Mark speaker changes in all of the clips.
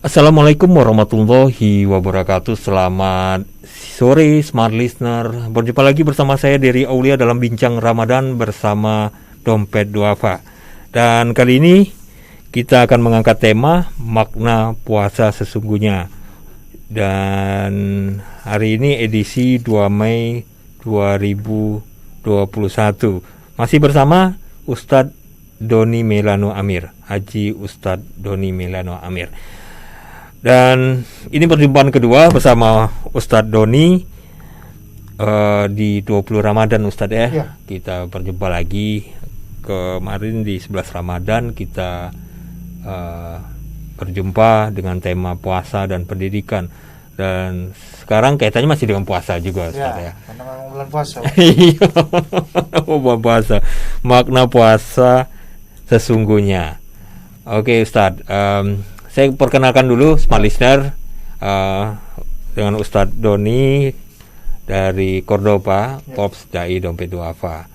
Speaker 1: Assalamualaikum warahmatullahi wabarakatuh. Selamat sore Smart Listener. Berjumpa lagi bersama saya Dery Aulia dalam Bincang Ramadan bersama Dompet Duafa. Dan kali ini kita akan mengangkat tema makna puasa sesungguhnya. Dan hari ini edisi 2 Mei 2021. Masih bersama Ustadz Doni Melano Amir, Haji Ustadz Doni Melano Amir. Dan ini perjumpaan kedua bersama Ustadz Doni di 20 Ramadan Ustadz ya. Kita berjumpa lagi. Kemarin di 11 Ramadan kita berjumpa dengan tema puasa dan pendidikan. Dan sekarang kaitannya masih dengan puasa juga Ustadz ya.
Speaker 2: Karena memang bulan puasa.
Speaker 1: Iya, bulan puasa. Makna puasa sesungguhnya. Oke Ustadz, saya perkenalkan dulu Smart Listener dengan Ustadz Doni dari Cordoba, Korps Dai Dompet Duafa.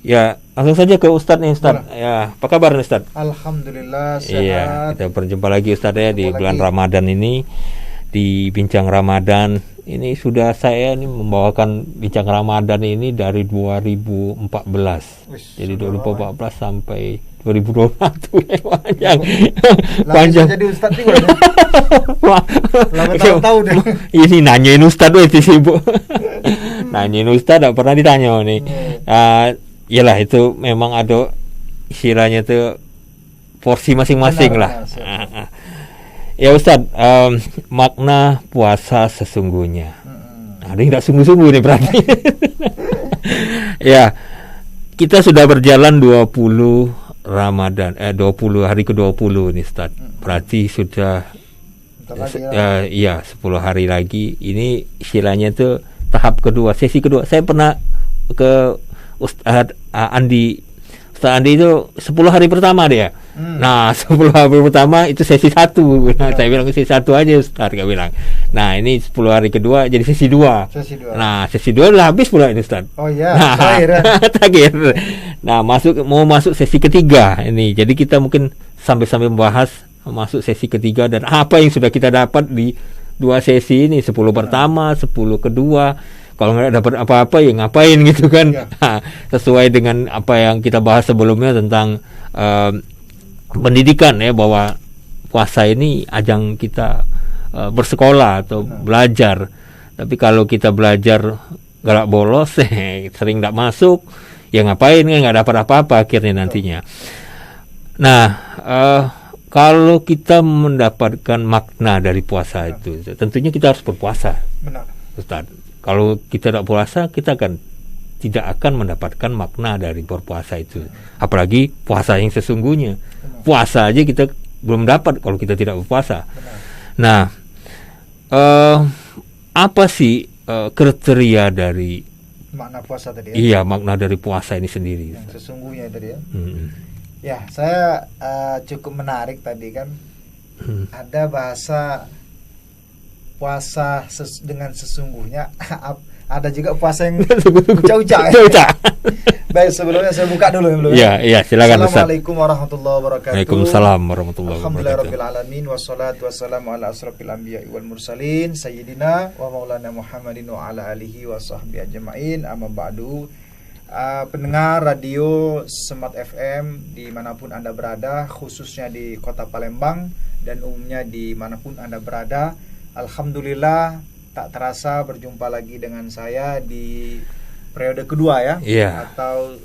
Speaker 1: Ya, langsung saja ke Ustadz nih Ustadz. Ya, apa kabar Ustadz?
Speaker 2: Alhamdulillah sehat.
Speaker 1: Iya, kita berjumpa lagi Ustadz ya di bulan Ramadan ini, di Bincang Ramadan. Ini sudah saya membawakan Bincang Ramadan ini dari 2014. Jadi 2014 sampai 2021 panjang.
Speaker 2: Jadi Ustadz juga ya? Lama tahu deh.
Speaker 1: Ini nanyain Ustadz itu sibuk. Nanyain Ustadz tidak pernah ditanya nih. Iyalah itu memang ada istilahnya tuh porsi masing-masing lah. Ya Ustadz, makna puasa sesungguhnya. Ada yang tidak sungguh-sungguh nih berarti. Ya, kita sudah berjalan 20 Ramadan, 20 hari ke-20 nih Ustaz. Berarti sudah 10 hari lagi. Ini istilahnya tuh tahap kedua, sesi kedua. Saya pernah ke Ustaz Andi. Ustaz Andi itu 10 hari pertama dia. Nah, 10 hari pertama itu sesi 1. Nah, saya bilang sesi 1 aja Ustaz, dia bilang. Nah, ini 10 hari kedua jadi sesi 2. Nah, sesi 2 udah habis pula ini Ustaz.
Speaker 2: Oh iya,
Speaker 1: terakhir. Nah, mau masuk sesi ketiga ini. Jadi kita mungkin sambil membahas masuk sesi ketiga dan apa yang sudah kita dapat di 2 sesi ini, 10 pertama, 10 kedua. Kalau nggak dapat apa-apa ya ngapain gitu kan. Nah, sesuai dengan apa yang kita bahas sebelumnya tentang pendidikan ya, bahwa puasa ini ajang kita bersekolah atau belajar. Tapi kalau kita belajar galak bolos, sering nggak masuk, ya ngapain kan, nggak dapat apa-apa akhirnya nantinya. Nah, kalau kita mendapatkan makna dari puasa itu, tentunya kita harus berpuasa.
Speaker 2: Benar.
Speaker 1: Ustaz, kalau kita tidak puasa, kita tidak akan mendapatkan makna dari berpuasa itu. Apalagi puasa yang sesungguhnya. Puasa aja kita belum dapat kalau kita tidak berpuasa. Nah, apa sih kriteria dari
Speaker 2: makna puasa tadi ya?
Speaker 1: Iya, makna dari puasa ini sendiri.
Speaker 2: Yang sesungguhnya tadi ya. Ya, saya cukup menarik tadi kan. Ada bahasa puasa dengan sesungguhnya. Ada juga puasa yang ucap-ucap. Baik, sebelumnya saya buka dulu.
Speaker 1: Iya, silakan Ustaz.
Speaker 2: Assalamualaikum warahmatullahi wabarakatuh.
Speaker 1: Waalaikumsalam warahmatullahi wabarakatuh.
Speaker 2: Alhamdulillahirabbil alamin wassalatu wassalamu ala asrofil anbiya'i wal mursalin sayyidina wa maulana Muhammadin wa ala alihi wa sahbihi ajma'in. Amma ba'du. Pendengar radio Smart FM dimanapun Anda berada, khususnya di Kota Palembang dan umumnya dimanapun Anda berada, alhamdulillah tak terasa berjumpa lagi dengan saya di periode kedua ya. Atau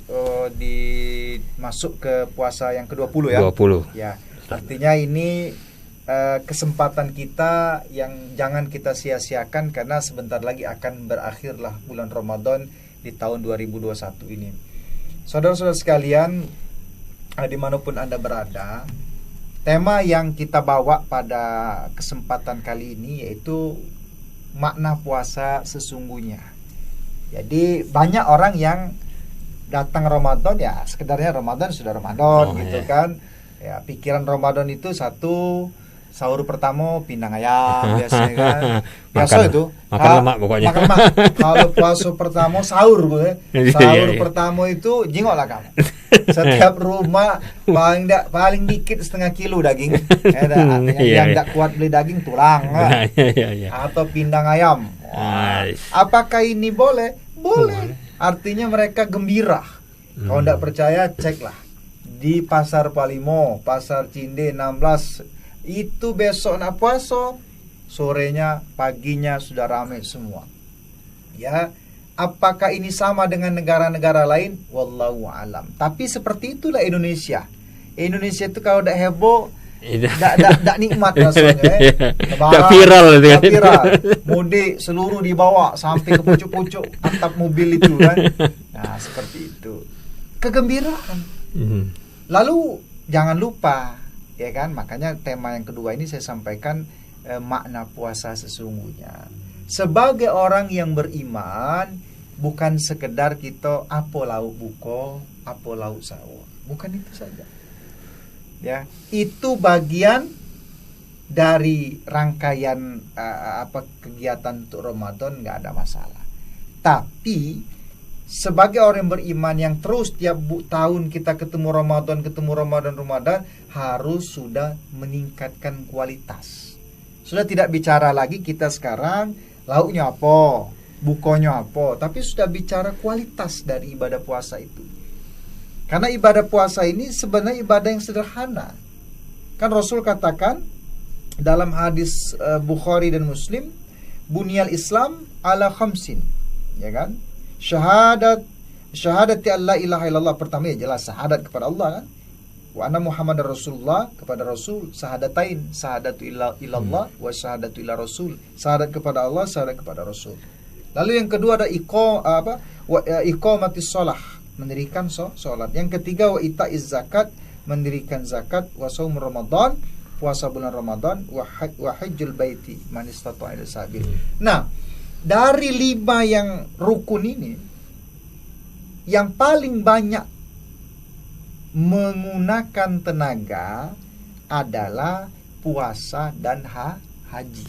Speaker 2: masuk ke puasa yang ke-20 ya.
Speaker 1: 20.
Speaker 2: Ya. Artinya ini kesempatan kita yang jangan kita sia-siakan, karena sebentar lagi akan berakhirlah bulan Ramadan di tahun 2021 ini. Saudara-saudara sekalian, dimanapun Anda berada, tema yang kita bawa pada kesempatan kali ini yaitu makna puasa sesungguhnya. Jadi banyak orang yang datang Ramadan ya sekedarnya Ramadan sudah Ramadan kan. Ya, pikiran Ramadan itu satu, sahur pertama pindang ayam biasanya kan. Biasa itu.
Speaker 1: Makan lemak pokoknya.
Speaker 2: Makan lemak. Kalau puasa pertama sahur, sahur pertama itu jingok lah kamu. Setiap rumah paling dikit setengah kilo daging. Yang tidak kuat beli daging tulang atau pindang ayam. Apakah ini boleh? Boleh. Artinya mereka gembira. Kalau tidak percaya ceklah di Pasar Palimo, Pasar Cinde 16 itu besok nak puasa, sorenya, paginya sudah ramai semua. Ya, apakah ini sama dengan negara-negara lain? Wallahu alam. Tapi seperti itulah Indonesia. Indonesia itu kalau udah heboh, dak nikmat rasanya.
Speaker 1: Dak viral itu kan.
Speaker 2: Viral. Mudik seluruh dibawa sampai ke pucuk-pucuk atap mobil itu kan. Nah, seperti itu. Kegembiraan. Lalu jangan lupa, ya kan? Makanya tema yang kedua ini saya sampaikan makna puasa sesungguhnya. Sebagai orang yang beriman, bukan sekedar kita apa lauk buko, apa lauk sahur. Bukan itu saja. Ya, itu bagian dari rangkaian kegiatan untuk Ramadan, nggak ada masalah. Tapi sebagai orang yang beriman yang terus tiap tahun kita ketemu Ramadan, harus sudah meningkatkan kualitas. Sudah tidak bicara lagi kita sekarang lauknya apa, bukonya apa, tapi sudah bicara kualitas dari ibadah puasa itu. Karena ibadah puasa ini sebenarnya ibadah yang sederhana. Kan Rasul katakan dalam hadis Bukhari dan Muslim, bunyal Islam ala khamsin, ya kan? Syahadati alla ilaha illallah, pertama ya jelas syahadat kepada Allah kan. Wa anna Muhammadar Rasulullah, kepada Rasul, syahadatain, syahadatu ilallah wa syahadatu ila Rasul, syahadat kepada Allah, syahadat kepada Rasul. Lalu yang kedua ada iqamatis shalah, mendirikan salat. Yang ketiga wa itaiz zakat, mendirikan zakat, wa shaum Ramadan, puasa bulan Ramadan, wa hajjul baiti man istata'a ila sabil. Nah, dari 5 yang rukun ini, yang paling banyak menggunakan tenaga adalah puasa dan haji.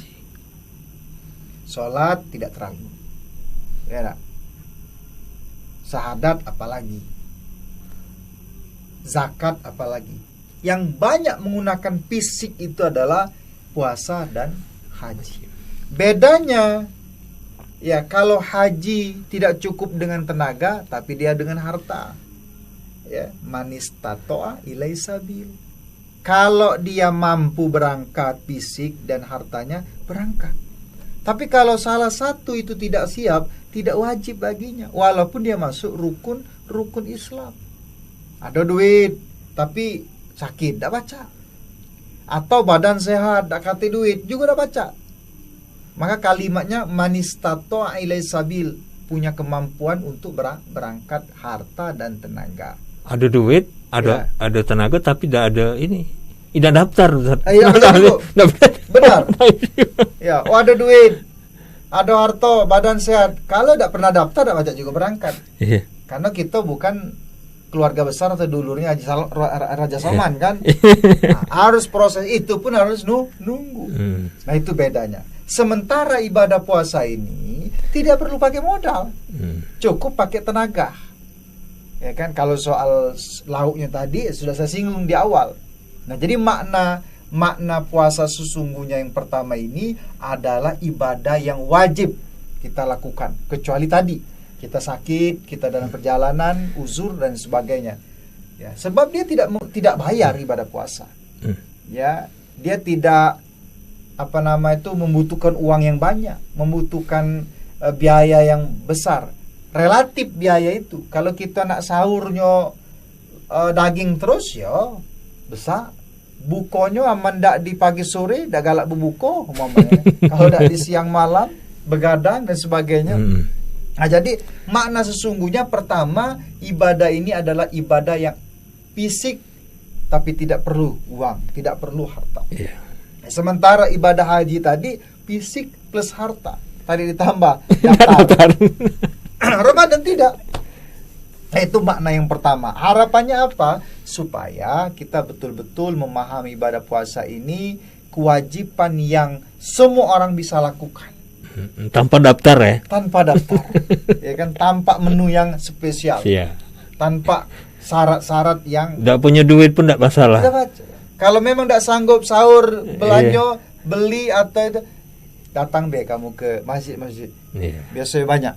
Speaker 2: Salat tidak terlalu, ya, syahadat apalagi, zakat apalagi. Yang banyak menggunakan fisik itu adalah puasa dan haji. Bedanya, ya, kalau haji tidak cukup dengan tenaga, tapi dia dengan harta. Ya, manis tatoa ilai sabil. Kalau dia mampu berangkat fisik dan hartanya, berangkat. Tapi kalau salah satu itu tidak siap, tidak wajib baginya, walaupun dia masuk rukun Islam. Ada duit tapi sakit, tidak baca. Atau badan sehat, tidak kate duit, juga tidak baca. Maka kalimatnya manis tatoa ilai sabil, punya kemampuan untuk berangkat harta dan tenaga.
Speaker 1: Ada duit, ada tenaga, tapi tidak ada ini, tidak daftar.
Speaker 2: Benar. Ya, ada duit, ada harta, badan sehat. Kalau tidak pernah daftar, tidak baca juga berangkat.
Speaker 1: Iya.
Speaker 2: Karena kita bukan keluarga besar atau dulurnya Raja Salman kan. Nah, harus proses itu pun harus nunggu. Nah, itu bedanya. Sementara ibadah puasa ini tidak perlu pakai modal, cukup pakai tenaga. Ya kan, kalau soal lauknya tadi sudah saya singgung di awal. Nah, jadi makna puasa sesungguhnya yang pertama ini adalah ibadah yang wajib kita lakukan, kecuali tadi kita sakit, kita dalam perjalanan, uzur dan sebagainya. Ya, sebab dia tidak bayar ibadah puasa. Ya, dia tidak membutuhkan uang yang banyak, membutuhkan biaya yang besar. Relatif biaya itu, kalau kita nak sahurnya daging terus, ya besar. Bukonya aman dak di pagi sore, dak galak berbuko umpamanya. Kalau dak di siang malam begadang dan sebagainya. Nah, jadi makna sesungguhnya pertama, ibadah ini adalah ibadah yang fisik tapi tidak perlu uang, tidak perlu harta. Sementara ibadah haji tadi fisik plus harta. Tadi ditambah daftar. Ramadan tidak. Itu makna yang pertama. Harapannya apa? Supaya kita betul-betul memahami ibadah puasa ini kewajiban yang semua orang bisa lakukan.
Speaker 1: Tanpa daftar ya?
Speaker 2: Tanpa daftar. Ya kan, tanpa menu yang spesial.
Speaker 1: Iya.
Speaker 2: tanpa syarat-syarat yang
Speaker 1: Nggak punya duit pun nggak masalah.
Speaker 2: Udah baca. Kalau memang tidak sanggup sahur, belanja, beli atau itu, datang deh kamu ke masjid-masjid. Biasanya banyak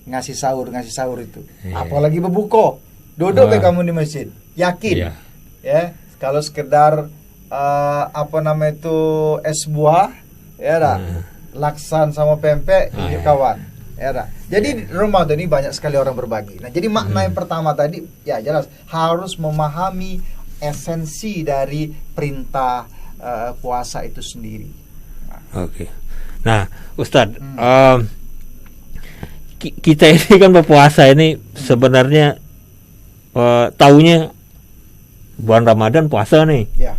Speaker 2: ngasih sahur itu. Apalagi berbuka, duduk deh kamu di masjid. Yakin, ya. Kalau sekedar es buah, ya dah. Laksan sama pempek, kawan. Ya dah. Jadi Ramadan ini banyak sekali orang berbagi. Nah, jadi makna yang pertama tadi ya jelas harus memahami esensi dari perintah puasa itu sendiri.
Speaker 1: Oke. Nah, Ustadz, kita ini kan berpuasa ini sebenarnya taunya bulan Ramadan puasa nih.
Speaker 2: Ya.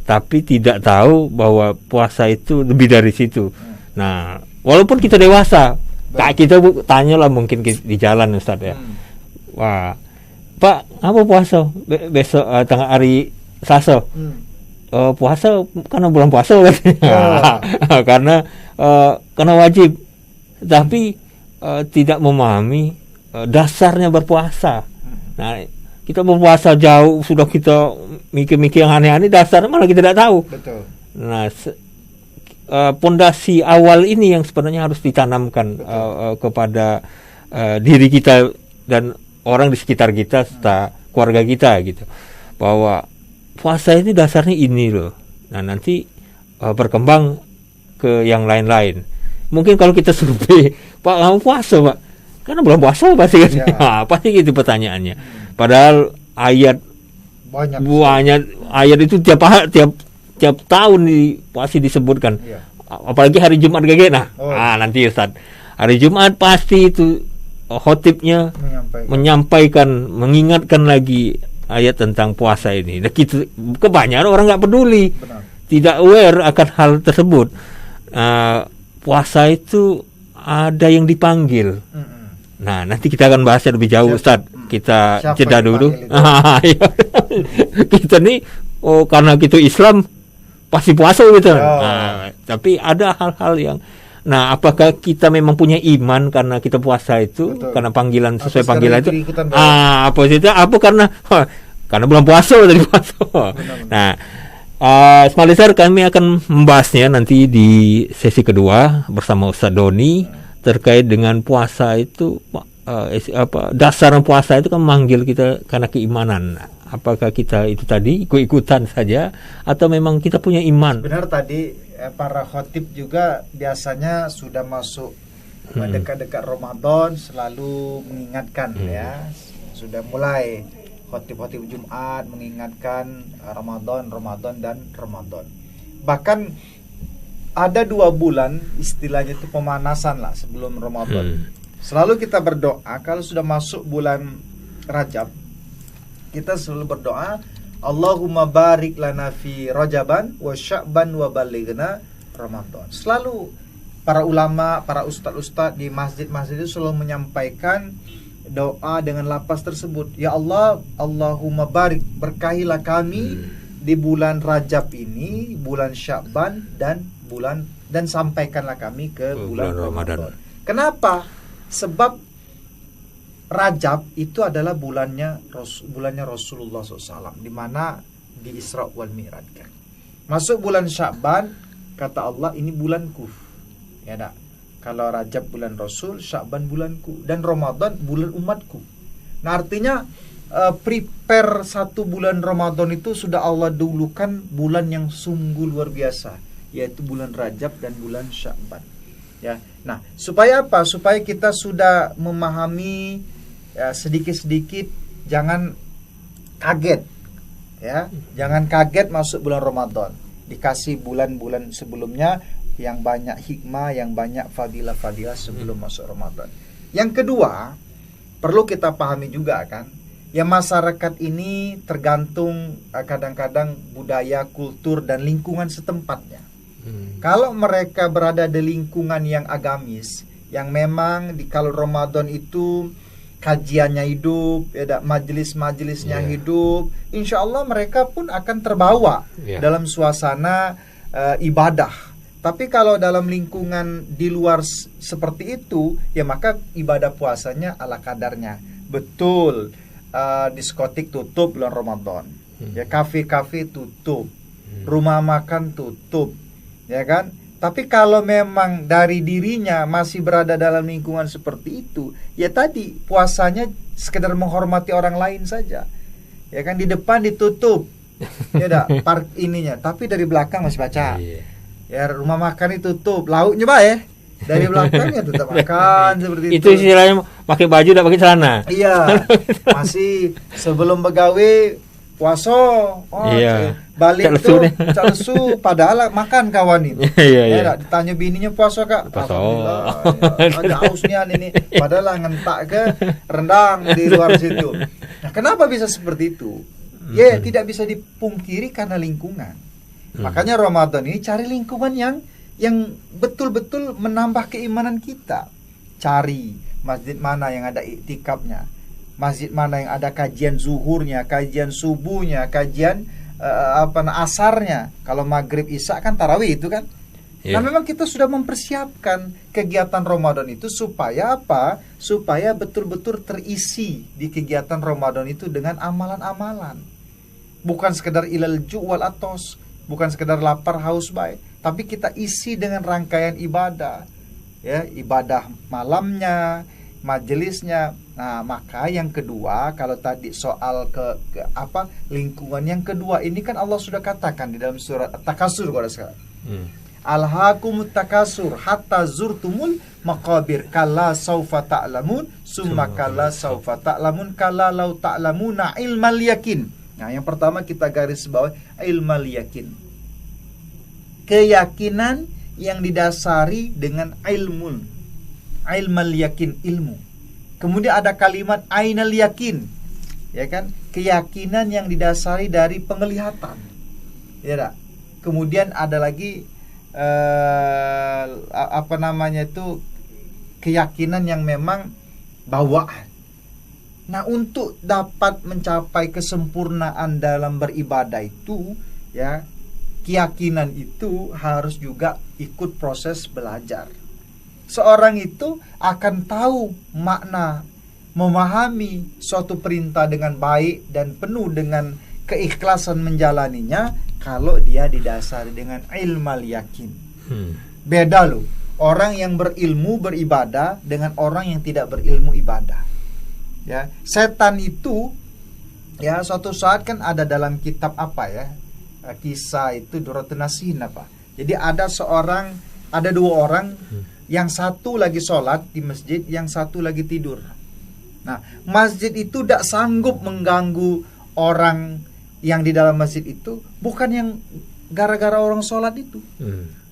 Speaker 1: Tapi tidak tahu bahwa puasa itu lebih dari situ. Nah, walaupun kita dewasa, kita tanya lah mungkin di jalan, Ustadz ya. Wah, Pak, apa puasa? Besok tengah hari Selasa. Puasa karena bulan puasa karena wajib. Tapi tidak memahami dasarnya berpuasa. Nah, kita berpuasa jauh sudah kita mikir-mikir yang aneh-aneh, dasarnya malah kita tidak tahu.
Speaker 2: Betul.
Speaker 1: Nah, pondasi awal ini yang sebenarnya harus ditanamkan kepada diri kita dan orang di sekitar kita serta keluarga kita gitu, bahwa puasa ini dasarnya ini loh. Nah, nanti berkembang ke yang lain-lain. Mungkin kalau kita survei, Pak, kamu puasa, Pak? Karena belum puasa pasti kan? Pasti gitu pertanyaannya. Padahal ayat banyak ayat itu tiap tahun pasti disebutkan. Apalagi hari Jumat nah nanti Ustaz, hari Jumat pasti itu khotibnya menyampaikan, mengingatkan lagi ayat tentang puasa ini. Nah, kebanyakan orang nggak peduli, tidak aware akan hal tersebut. Puasa itu ada yang dipanggil. Nah, nanti kita akan bahasnya lebih jauh, Ustaz. Kita jeda dulu. Kita nih, karena kita Islam pasti puasa gitu. Tapi ada hal-hal yang, nah, apakah kita memang punya iman karena kita puasa itu, karena panggilan sesuai panggilan itu? Apa karena bulan puasa dari puasa. Nah, Smart Listener, kami akan membahasnya nanti di sesi kedua bersama Ustaz Doni terkait dengan puasa itu. Dasar puasa itu kan memanggil kita karena keimanan. Apakah kita itu tadi ikut-ikutan saja atau memang kita punya iman?
Speaker 2: Benar tadi para khotib juga biasanya sudah masuk dekat-dekat Ramadan selalu mengingatkan ya. Sudah mulai khotib-khotib Jumat mengingatkan Ramadan dan Ramadan. Bahkan ada 2 bulan istilahnya itu pemanasan lah sebelum Ramadan. Selalu kita berdoa kalau sudah masuk bulan Rajab, kita selalu berdoa, Allahumma barik lana fi Rajaban wa Sya'ban wa balighna Ramadan. Selalu para ulama, para ustadz di masjid-masjid itu selalu menyampaikan doa dengan lafaz tersebut. Ya Allah, Allahumma barik, berkahilah kami di bulan Rajab ini, bulan Sya'ban dan sampaikanlah kami ke bulan Ramadan. Kenapa? Sebab Rajab itu adalah bulannya Rasulullah SAW, di mana di Isra wal Mi'raj kan. Masuk bulan Sya'ban, kata Allah, ini bulanku. Ya dak. Kalau Rajab bulan Rasul, Sya'ban bulanku, dan Ramadan bulan umatku. Nah, artinya prepare 1 bulan Ramadan itu sudah Allah dulukan bulan yang sungguh luar biasa, yaitu bulan Rajab dan bulan Sya'ban. Ya. Nah, supaya apa? Supaya kita sudah memahami sedikit-sedikit, jangan kaget. Ya, jangan kaget masuk bulan Ramadan. Dikasih bulan-bulan sebelumnya yang banyak hikmah, yang banyak fadilah-fadilah sebelum masuk Ramadan. Yang kedua, perlu kita pahami juga kan, ya masyarakat ini tergantung kadang-kadang budaya, kultur dan lingkungan setempatnya. Kalau mereka berada di lingkungan yang agamis, yang memang kalau Ramadan itu kajiannya hidup, ya, majelis-majelisnya hidup, insya Allah mereka pun akan terbawa dalam suasana ibadah. Tapi kalau dalam lingkungan di luar seperti itu, ya maka ibadah puasanya ala kadarnya. Betul, diskotik tutup bulan Ramadan, ya kafe-kafe tutup, rumah makan tutup, ya kan. Tapi kalau memang dari dirinya masih berada dalam lingkungan seperti itu, ya tadi puasanya sekedar menghormati orang lain saja, ya kan. Di depan ditutup, ya dah park ininya, tapi dari belakang masih baca. Ya rumah makan ditutup, lauknya ya dari belakangnya tetap makan seperti itu.
Speaker 1: Itu istilahnya pakai baju tidak pakai celana.
Speaker 2: Iya, masih sebelum begawe puasa, balik tuh calesu, padahal makan kawan ini.
Speaker 1: Iya.
Speaker 2: Ditanya bininya puasa kak, alhamdulillah. Ada hausnya ini, padahal ngentak ke rendang di luar situ. Nah, kenapa bisa seperti itu? Ya tidak bisa dipungkiri karena lingkungan. Makanya Ramadan ini cari lingkungan yang betul-betul menambah keimanan kita. Cari masjid mana yang ada iktikafnya, masjid mana yang ada kajian zuhurnya, kajian subuhnya, kajian asarnya. Kalau maghrib isya kan tarawih itu kan. Nah memang kita sudah mempersiapkan kegiatan Ramadan itu supaya apa? Supaya betul-betul terisi di kegiatan Ramadan itu dengan amalan-amalan. Bukan sekedar ilal ju' wal atos, bukan sekedar lapar haus baik, tapi kita isi dengan rangkaian ibadah. Ya, ibadah malamnya, majelisnya. Nah, maka yang kedua, kalau tadi soal lingkungan, yang kedua ini kan Allah sudah katakan di dalam surat At-Takasur kalau sekarang. Alhaakumut takasur hatta zurtumul maqabir kalla saufa ta'lamun summa kalla saufa ta'lamun kalla law ta'lamuna ilmal yakin. Nah, yang pertama kita garis bawah ilmal yakin. Keyakinan yang didasari dengan ilmun. Ilmal yakin, ilmu. Kemudian ada kalimat ainal yakin. Ya kan? Keyakinan yang didasari dari penglihatan. Ya tak? Kemudian ada lagi keyakinan yang memang bawaan. Nah, untuk dapat mencapai kesempurnaan dalam beribadah itu, ya, keyakinan itu harus juga ikut proses belajar. Seorang itu akan tahu makna, memahami suatu perintah dengan baik dan penuh dengan keikhlasan menjalaninya kalau dia didasari dengan ilmal yakin. Beda loh, orang yang berilmu beribadah dengan orang yang tidak berilmu ibadah. Ya, setan itu ya suatu saat kan ada dalam kitab kisah itu Duratun Nasihin Jadi ada dua orang, yang satu lagi sholat di masjid, yang satu lagi tidur. Nah, masjid itu tidak sanggup mengganggu orang yang di dalam masjid itu, bukan yang gara-gara orang sholat itu,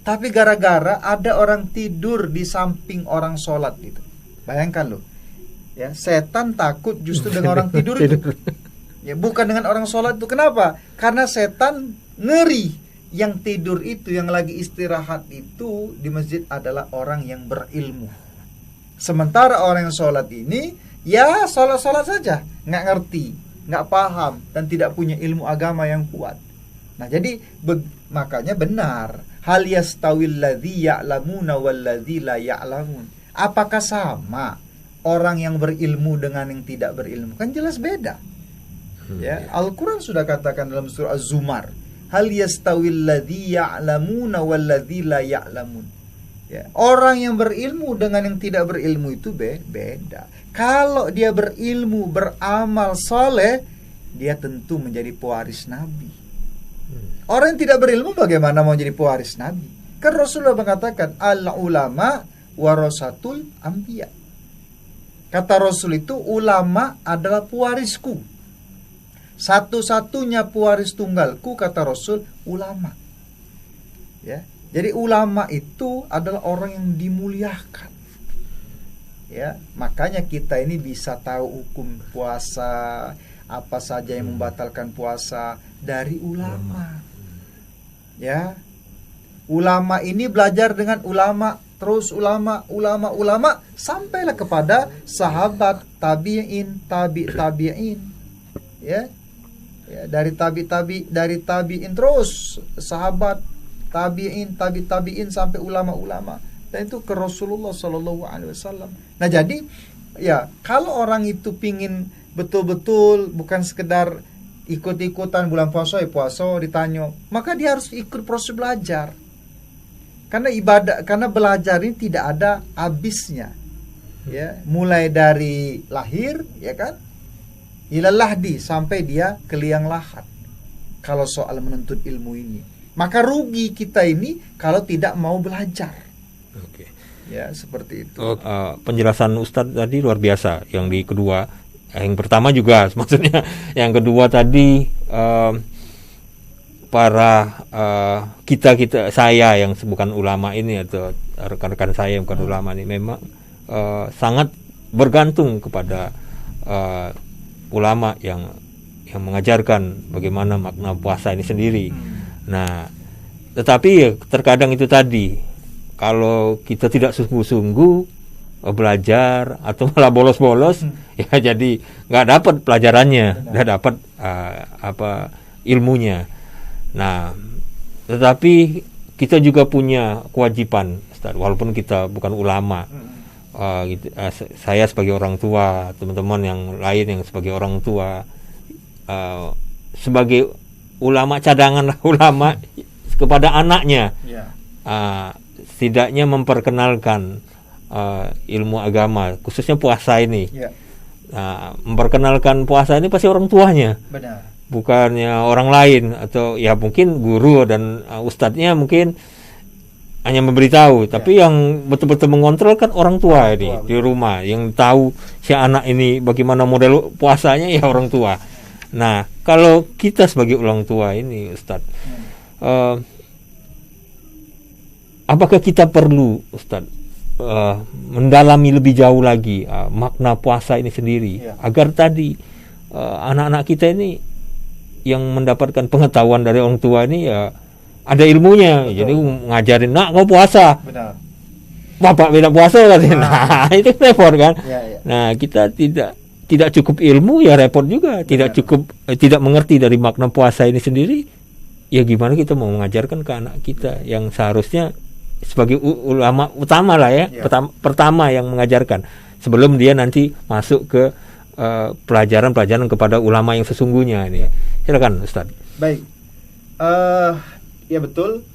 Speaker 2: tapi gara-gara ada orang tidur di samping orang sholat itu. Bayangkan loh, ya, setan takut justru dengan orang tidur itu, ya, bukan dengan orang sholat itu. Kenapa? Karena setan ngeri yang tidur itu, yang lagi istirahat itu di masjid adalah orang yang berilmu. Sementara orang yang sholat ini, ya sholat-sholat saja, nggak ngerti, nggak paham, dan tidak punya ilmu agama yang kuat. Nah, jadi makanya benar, hal yastawil ladzi ya'lamuna wal ladzi la ya'lamun. Apakah sama orang yang berilmu dengan yang tidak berilmu? Kan jelas beda. Ya, Al-Qur'an sudah katakan dalam surah Az-Zumar, hal yastawil ladzi ya'lamuna wal ladzi la ya'lamun. Ya, orang yang berilmu dengan yang tidak berilmu itu beda. Kalau dia berilmu, beramal soleh, dia tentu menjadi pewaris Nabi. Orang yang tidak berilmu bagaimana mau jadi pewaris Nabi? Kan Rasulullah mengatakan al-ulama warasatul anbiya. Kata Rasul itu, ulama adalah pewarisku. Satu-satunya pewaris tunggalku, kata Rasul, ulama. Ya, jadi ulama itu adalah orang yang dimuliakan. Ya, makanya kita ini bisa tahu hukum puasa, apa saja yang membatalkan puasa dari ulama. Ya, ulama ini belajar dengan ulama, terus ulama, sampailah kepada sahabat, tabi'in, tabi'in. Ya, dari tabi'in terus sahabat, tabi'in, tabi'in sampai ulama-ulama, dan itu ke Rasulullah SAW. Nah, jadi ya, kalau orang itu pingin betul-betul bukan sekedar ikut-ikutan bulan puasa ditanya, maka dia harus ikut proses belajar. Karena belajar ini tidak ada habisnya. Ya, mulai dari lahir, ya kan? Ilal lahdi, sampai dia ke liang lahat. Kalau soal menuntut ilmu ini, maka rugi kita ini kalau tidak mau belajar.
Speaker 1: Oke.
Speaker 2: Ya, seperti itu.
Speaker 1: Penjelasan Ustadz tadi luar biasa. Yang di kedua, yang pertama juga, maksudnya yang kedua tadi para saya yang bukan ulama ini, atau rekan-rekan saya yang bukan ulama ini, memang sangat bergantung kepada ulama yang mengajarkan bagaimana makna puasa ini sendiri. Nah, tetapi ya, terkadang itu tadi, kalau kita tidak sungguh-sungguh belajar atau malah bolos-bolos, ya jadi nggak dapat pelajarannya, nggak dapat ilmunya. Nah, tetapi kita juga punya kewajiban, Ustaz, walaupun kita bukan ulama. Saya sebagai orang tua, teman-teman yang lain yang sebagai orang tua, sebagai ulama cadangan lah, ulama kepada anaknya, setidaknya memperkenalkan ilmu agama, khususnya puasa ini. Memperkenalkan puasa ini pasti orang tuanya.
Speaker 2: Benar.
Speaker 1: Bukannya orang lain, atau ya mungkin guru dan ustadznya mungkin hanya memberitahu, tapi yang betul-betul mengontrol kan orang tua ini di rumah, yang tahu si anak ini bagaimana model puasanya ya orang tua. Nah, kalau kita sebagai orang tua ini, Ustadz, apakah kita perlu, Ustadz, mendalami lebih jauh lagi makna puasa ini sendiri, agar tadi anak-anak kita ini yang mendapatkan pengetahuan dari orang tua ini ya ada ilmunya. Betul. Jadi ngajarin, nak kau puasa.
Speaker 2: Benar.
Speaker 1: Bapak beda puasa katanya. Nah, itu repot kan. Nah, kita tidak cukup ilmu ya repot juga. Tidak cukup, tidak mengerti dari makna puasa ini sendiri. Ya gimana kita mau mengajarkan ke anak kita yang seharusnya sebagai ulama utama lah ya. Pertama yang mengajarkan sebelum dia nanti masuk ke pelajaran-pelajaran kepada ulama yang sesungguhnya ini. Silakan Ustaz.
Speaker 2: Baik. Ya betul.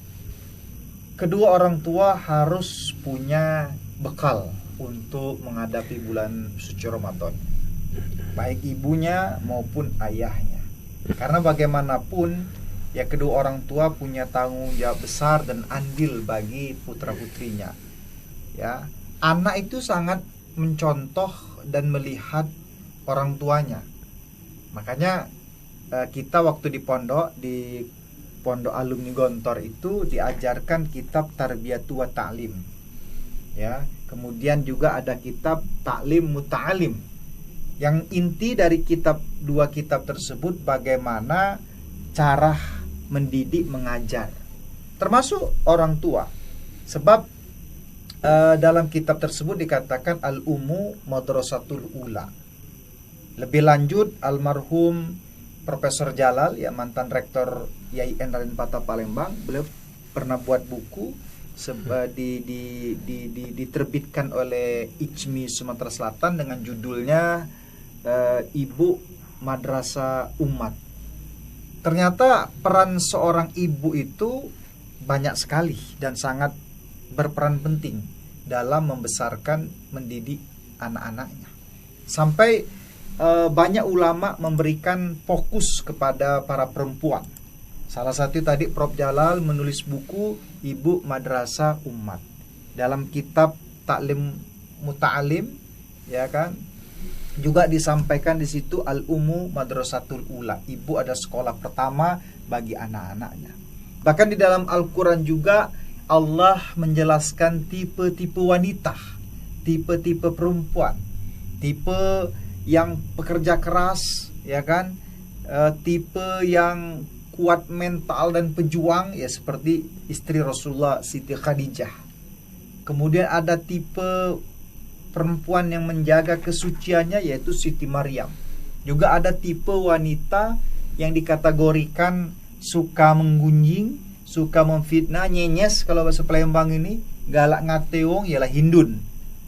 Speaker 2: Kedua orang tua harus punya bekal untuk menghadapi bulan suci Ramadan, baik ibunya maupun ayahnya. Karena bagaimanapun ya kedua orang tua punya tanggung jawab besar dan andil bagi putra-putrinya. Ya, anak itu sangat mencontoh dan melihat orang tuanya. Makanya kita waktu di pondok alumni Gontor itu diajarkan kitab Tarbiyatu wa Ta'lim. Ya, kemudian juga ada kitab Ta'lim Muta'alim. Yang inti dari dua kitab tersebut bagaimana cara mendidik mengajar, termasuk orang tua. Sebab dalam kitab tersebut dikatakan al-ummu madrasatul ula. Lebih lanjut almarhum Profesor Jalal, ya mantan rektor IAIN Raden Patah Palembang, beliau pernah buat buku diterbitkan oleh ICMI Sumatera Selatan dengan judulnya Ibu Madrasah Umat. Ternyata peran seorang ibu itu banyak sekali dan sangat berperan penting dalam membesarkan, mendidik anak-anaknya. Sampai banyak ulama memberikan fokus kepada para perempuan. Salah satu tadi Prof Jalal menulis buku Ibu Madrasah Umat dalam kitab Ta'lim Muta'alim, ya kan? Juga disampaikan di situ al-ummu madrasatul ula. Ibu ada sekolah pertama bagi anak-anaknya. Bahkan di dalam Al-Qur'an juga Allah menjelaskan tipe-tipe wanita, tipe-tipe perempuan, tipe yang pekerja keras, ya kan, tipe yang kuat mental dan pejuang, ya seperti istri Rasulullah Siti Khadijah. Kemudian ada tipe perempuan yang menjaga kesuciannya, yaitu Siti Maryam. Juga ada tipe wanita yang dikategorikan suka menggunjing, suka memfitnah, nyenyes kalau bahasa Palembang ini, galak ngateong, ialah Hindun,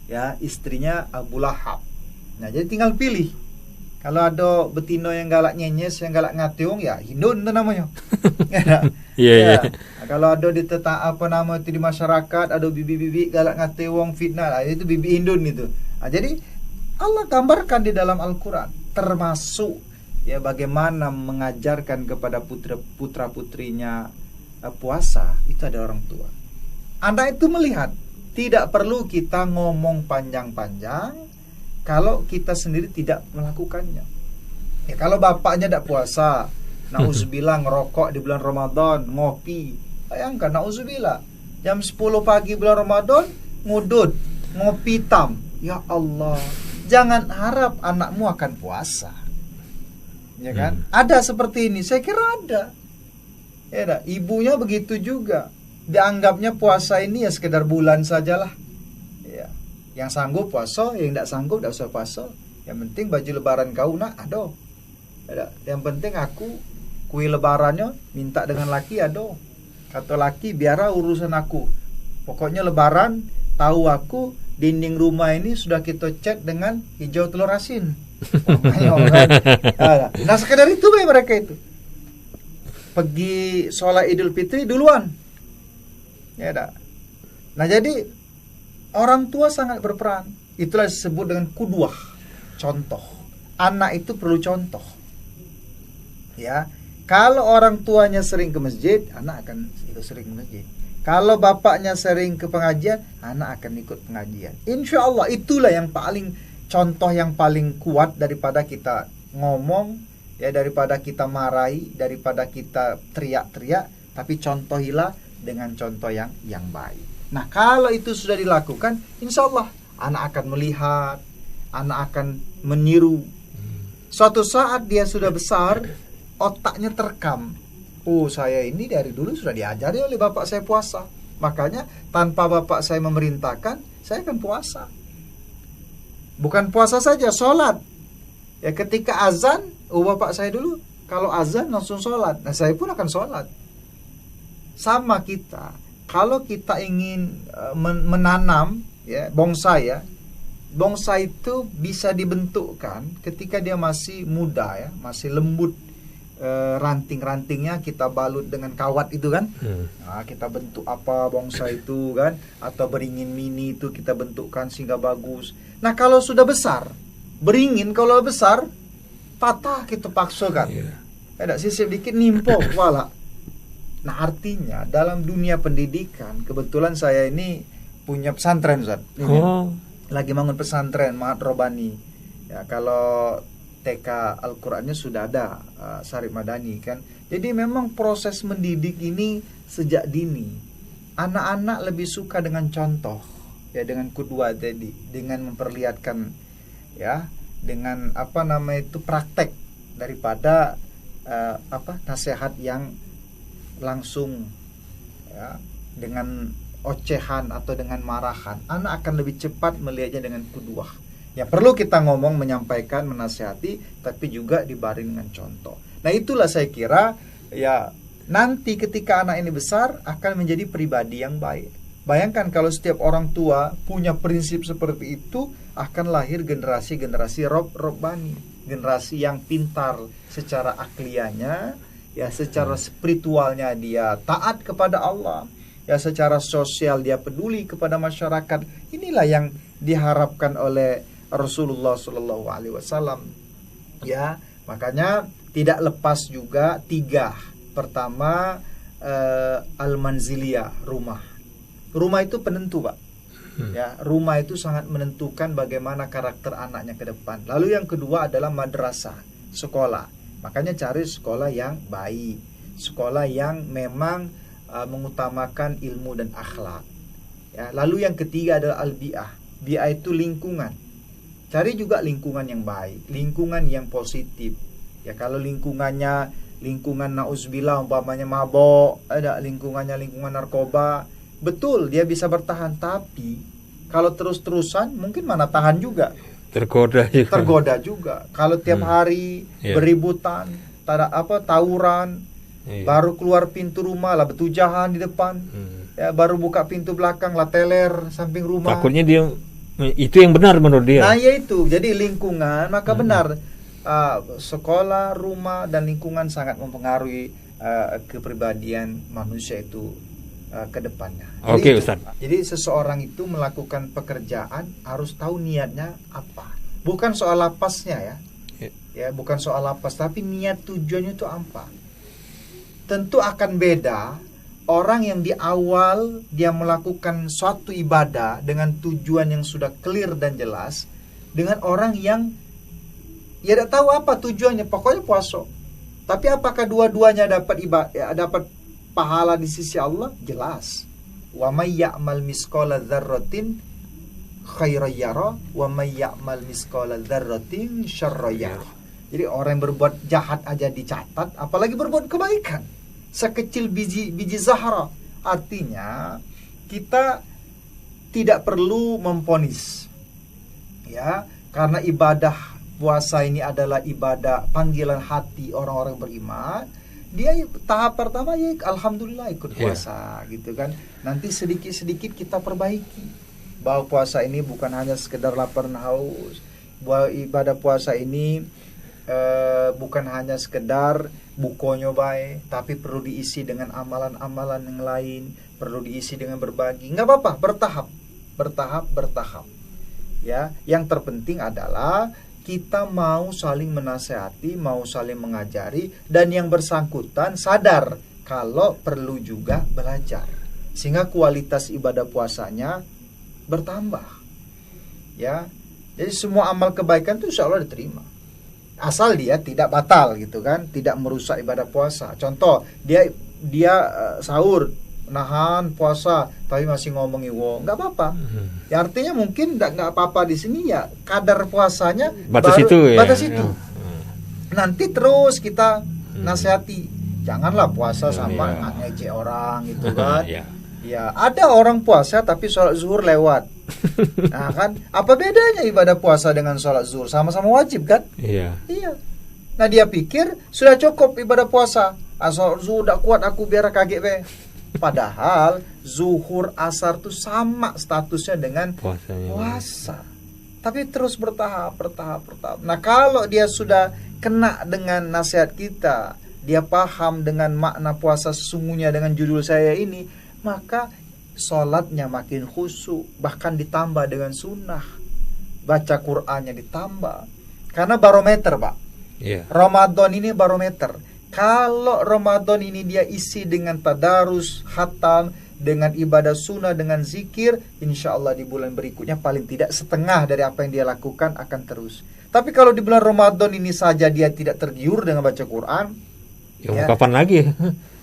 Speaker 2: ya istrinya Abu Lahab. Nah, jadi tinggal pilih Kalau ada betino yang galak nyenyes, yang galak ngatiung, ya Hindun itu namanya. Ya,
Speaker 1: Iya.
Speaker 2: Nah, kalau ada di itu di masyarakat, ada bibi-bibi galak ngatiung fitnah, nah, itu bibi Hindun itu. Nah, jadi Allah gambarkan di dalam Al-Quran, termasuk ya bagaimana mengajarkan kepada putra-putrinya puasa, itu ada orang tua. Anak itu melihat, tidak perlu kita ngomong panjang-panjang kalau kita sendiri tidak melakukannya. Ya, kalau bapaknya tidak puasa, nauzubillah ngerokok di bulan Ramadan, ngopi. Bayangkan, nauzubillah, jam 10 pagi bulan Ramadan ngudut, ngopi hitam. Ya Allah, jangan harap anakmu akan puasa. Ya kan? Ada seperti ini, saya kira ada. Ya, ibunya begitu juga. Dianggapnya puasa ini ya sekedar bulan sajalah. Ya. Yang sanggup puasa, yang tidak sanggup tidak usah puasa. Yang penting baju lebaran kau nak ada. Yang penting aku kue lebarannya minta dengan laki ada. Kata laki biara urusan aku. Pokoknya lebaran tahu aku dinding rumah ini sudah kita cat dengan hijau telur asin. Nah sekedar itu mereka itu. Pergi sholat Idul Fitri duluan. Ya dah. Nah jadi orang tua sangat berperan. Itulah disebut dengan kudwah, contoh. Anak itu perlu contoh. Ya, kalau orang tuanya sering ke masjid, anak akan ikut sering ke masjid. Kalau bapaknya sering ke pengajian, anak akan ikut pengajian. Insya Allah itulah yang paling contoh yang paling kuat daripada kita ngomong, ya daripada kita marahi, daripada kita teriak-teriak, tapi contohilah dengan contoh yang baik. Nah kalau itu sudah dilakukan, insya Allah anak akan melihat, anak akan meniru. Suatu saat dia sudah besar, otaknya terekam. Oh saya ini dari dulu sudah diajari oleh bapak saya puasa, makanya tanpa bapak saya memerintahkan, saya akan puasa. Bukan puasa saja, sholat. Ya ketika azan, bapak saya dulu kalau azan langsung sholat. Nah saya pun akan sholat. Sama kita, kalau kita ingin menanam ya bonsai itu bisa dibentukkan ketika dia masih muda ya, masih lembut, ranting-rantingnya kita balut dengan kawat itu kan. Nah, kita bentuk apa bonsai itu kan, atau beringin mini itu kita bentukkan sehingga bagus. Nah kalau sudah besar, beringin kalau besar patah kita paksakan. Ada sisip dikit nimpok wala. Nah artinya dalam dunia pendidikan, kebetulan saya ini punya pesantren Ustaz. Lagi bangun pesantren Mahat Robani. Ya kalau TK Al-Qur'annya sudah ada Syarif Madani kan. Jadi memang proses mendidik ini sejak dini. Anak-anak lebih suka dengan contoh, ya dengan kudwa tadi, dengan memperlihatkan ya, dengan praktek daripada nasihat yang langsung ya, dengan ocehan atau dengan marahan. Anak akan lebih cepat melihatnya dengan kudwah. Ya perlu kita ngomong, menyampaikan, menasihati, tapi juga dibaring dengan contoh. Nah itulah saya kira ya nanti ketika anak ini besar akan menjadi pribadi yang baik. Bayangkan kalau setiap orang tua punya prinsip seperti itu, akan lahir generasi-generasi robbani, generasi yang pintar secara aklianya, ya secara spiritualnya dia taat kepada Allah, ya secara sosial dia peduli kepada masyarakat. Inilah yang diharapkan oleh Rasulullah SAW. Ya, makanya tidak lepas juga 3. Pertama, al-manziliyah, rumah. Rumah itu penentu, Pak. Ya, rumah itu sangat menentukan bagaimana karakter anaknya ke depan. Lalu yang kedua adalah madrasah, sekolah. Makanya cari sekolah yang baik, sekolah yang memang mengutamakan ilmu dan akhlak. Ya, lalu yang ketiga adalah al-bi'ah. Bi'ah itu lingkungan. Cari juga lingkungan yang baik, lingkungan yang positif. Ya kalau lingkungan nauzubillah umpamanya mabok, ada lingkungan narkoba, betul dia bisa bertahan, tapi kalau terus-terusan mungkin mana tahan juga. Tergoda juga. Kalau tiap hari beributan, tawuran, baru keluar pintu rumah lah betujahan di depan. Ya, baru buka pintu belakang lah teler samping rumah.
Speaker 1: Takutnya dia itu yang benar menurut dia.
Speaker 2: Nah, yaitu. Jadi lingkungan maka benar sekolah, rumah, dan lingkungan sangat mempengaruhi kepribadian manusia itu ke depannya.
Speaker 1: Oke, Ustaz.
Speaker 2: Jadi seseorang itu melakukan pekerjaan harus tahu niatnya apa. Bukan soal lapasnya ya. Ya, bukan soal lapas, tapi niat tujuannya itu apa. Tentu akan beda orang yang di awal dia melakukan suatu ibadah dengan tujuan yang sudah clear dan jelas, dengan orang yang ya tidak tahu apa tujuannya, pokoknya puasa. Tapi apakah dua-duanya dapat dapat pahala di sisi Allah? Jelas. Wa may ya'mal misqala dzarratin khairan yara wa may ya'mal misqala dzarratin syarran yara. Jadi orang yang berbuat jahat aja dicatat, apalagi berbuat kebaikan. Sekecil biji zahra. Artinya kita tidak perlu memponis. Ya, karena ibadah puasa ini adalah ibadah panggilan hati orang-orang beriman. Dia tahap pertama ya alhamdulillah ikut puasa gitu kan. Nanti sedikit-sedikit kita perbaiki. Bahwa puasa ini bukan hanya sekedar lapar dan haus. Bahwa ibadah puasa ini bukan hanya sekedar bukonyo bae, tapi perlu diisi dengan amalan-amalan yang lain, perlu diisi dengan berbagi. Nggak apa-apa, bertahap. Ya, yang terpenting adalah kita mau saling menasehati, mau saling mengajari, dan yang bersangkutan sadar kalau perlu juga belajar, sehingga kualitas ibadah puasanya bertambah. Ya, jadi semua amal kebaikan itu insya Allah diterima. Asal dia tidak batal gitu kan, tidak merusak ibadah puasa. Contoh, dia sahur, nahan puasa, tapi masih ngomongin nggak apa-apa. Ya artinya mungkin nggak apa-apa di sini ya kadar puasanya
Speaker 1: batas itu.
Speaker 2: Nanti terus kita nasihati, janganlah puasa sama ngejek orang gitu kan. Ya ada orang puasa tapi sholat zuhur lewat. Nah kan, apa bedanya ibadah puasa dengan sholat zuhur? Sama-sama wajib kan? Iya. Nah dia pikir sudah cukup ibadah puasa. Sholat zuhur udah kuat aku biar kaget be. Padahal zuhur asar tuh sama statusnya dengan puasa. Tapi terus bertahap. Nah kalau dia sudah kena dengan nasihat kita, dia paham dengan makna puasa sesungguhnya dengan judul saya ini, maka sholatnya makin khusyuk, bahkan ditambah dengan sunnah, baca Qur'annya ditambah. Karena barometer Pak, Ramadan ini barometer. Kalau Ramadan ini dia isi dengan tadarus, khatam, dengan ibadah sunnah, dengan zikir, insya Allah di bulan berikutnya paling tidak setengah dari apa yang dia lakukan akan terus. Tapi kalau di bulan Ramadan ini saja dia tidak tergiur dengan baca Quran,
Speaker 1: kapan lagi?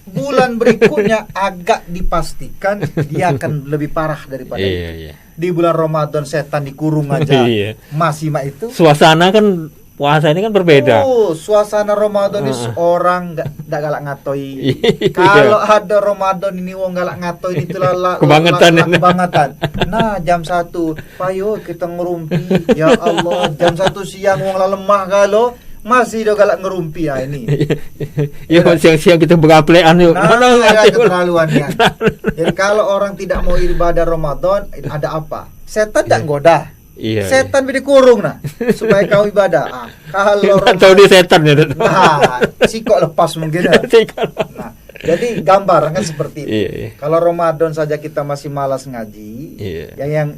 Speaker 2: Bulan berikutnya agak dipastikan dia akan lebih parah daripada itu. Di bulan Ramadan setan dikurung aja masih itu.
Speaker 1: Suasana kan puasa ini kan berbeda.
Speaker 2: Suasana Ramadan ini orang nggak galak ngatoi. Kalau ada Ramadan ini wong galak ngatoi itu kebangetan. Nah jam 1 payo kita ngerumpi. Ya Allah jam 1 siang wong lemah kalau masih do galak ngerumpi ya ini.
Speaker 1: Ya siang-siang kita beraplean yuk.
Speaker 2: Keterlaluannya. Jadi kalau orang tidak mau ibadah Ramadan, ada apa? Setan tak goda. Setan dikurung nah supaya kau ibadah. Kalau
Speaker 1: tahu dia setan ya.
Speaker 2: Nah, sikok lepas mungkin. Nah, jadi gambar kan seperti itu. Kalau Ramadan saja kita masih malas ngaji,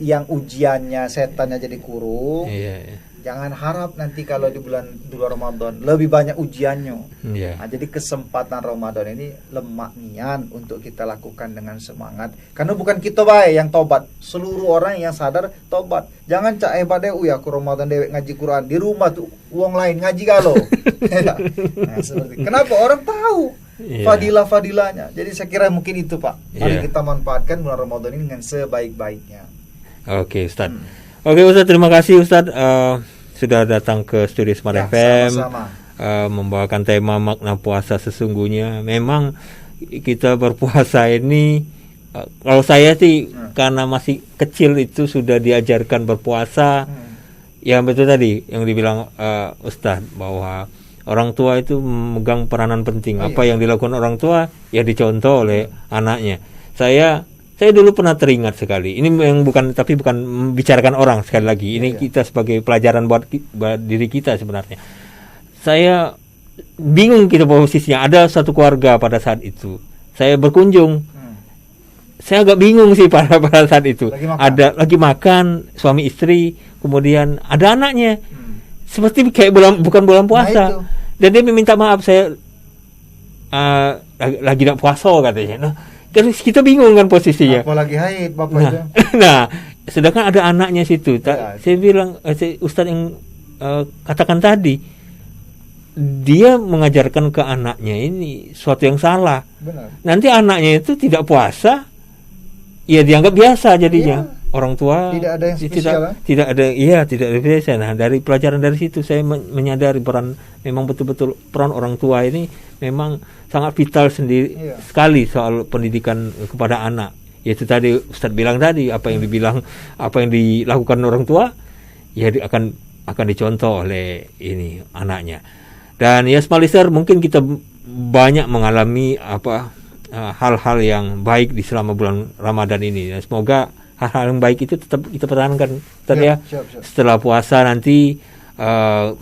Speaker 2: yang ujiannya setannya jadi kurung. Jangan harap nanti kalau di bulan Ramadan lebih banyak ujiannya. Nah, jadi kesempatan Ramadan ini lemak nian untuk kita lakukan dengan semangat. Karena bukan kita baik yang tobat, seluruh orang yang sadar tobat. Jangan cak hebat deh, aku Ramadan dewek ngaji Quran di rumah tuh uang lain ngaji galau. Nah, seperti kenapa orang tahu fadilah-fadilahnya. Jadi saya kira mungkin itu Pak. Mari kita manfaatkan bulan Ramadan ini dengan sebaik-baiknya.
Speaker 1: Oke, Ustaz. Oke Ustaz, terima kasih Ustaz sudah datang ke studio Smart FM, membawakan tema makna puasa sesungguhnya. Memang kita berpuasa ini, kalau saya sih karena masih kecil itu sudah diajarkan berpuasa. Ya betul tadi yang dibilang Ustaz bahwa orang tua itu memegang peranan penting. Apa yang dilakukan orang tua ya dicontoh oleh anaknya. Saya dulu pernah teringat sekali. Ini yang bukan membicarakan orang sekali lagi. Ini kita sebagai pelajaran buat diri kita sebenarnya. saya bingung kita posisinya. Ada satu keluarga pada saat itu. Saya berkunjung. Saya agak bingung sih pada saat itu. Ada lagi makan suami istri, kemudian ada anaknya. Seperti kayak bukan bulan puasa. Dan dia meminta maaf, saya lagi tidak puasa katanya. Nah, kita bingung kan posisinya.
Speaker 2: Apalagi haid bapak itu.
Speaker 1: Nah, sedangkan ada anaknya situ. Saya bilang, Ustadz yang katakan tadi, dia mengajarkan ke anaknya ini suatu yang salah.
Speaker 2: Benar.
Speaker 1: Nanti anaknya itu tidak puasa, ya dianggap biasa jadinya. Orang tua
Speaker 2: tidak ada yang spesial.
Speaker 1: Tidak ada biasa. Nah, dari pelajaran dari situ saya menyadari memang betul-betul peran orang tua ini memang sangat vital sekali soal pendidikan kepada anak. Yaitu tadi Ustadz bilang tadi, apa yang dilakukan orang tua ya akan dicontoh oleh ini anaknya. Dan ya smart listener, mungkin kita banyak mengalami hal-hal yang baik di selama bulan Ramadan ini. Dan semoga hal-hal yang baik itu tetap kita pertahankan tadi
Speaker 2: siap.
Speaker 1: Setelah puasa nanti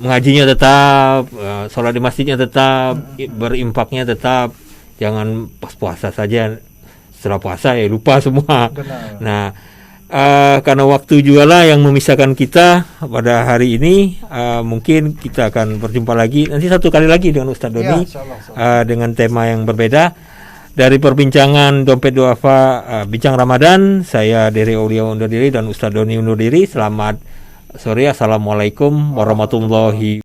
Speaker 1: mengajinya tetap, sholat di masjidnya tetap, berinfaknya tetap. Jangan pas puasa saja, setelah puasa ya lupa semua.
Speaker 2: Benar.
Speaker 1: Nah, karena waktu juga lah yang memisahkan kita pada hari ini, mungkin kita akan berjumpa lagi nanti satu kali lagi dengan Ustadz Doni dengan tema yang berbeda. Dari perbincangan Dompet Duafa Bincang Ramadan, saya Dery Aulia undur diri dan Ustadz Doni undur diri. Selamat sore, assalamualaikum warahmatullahi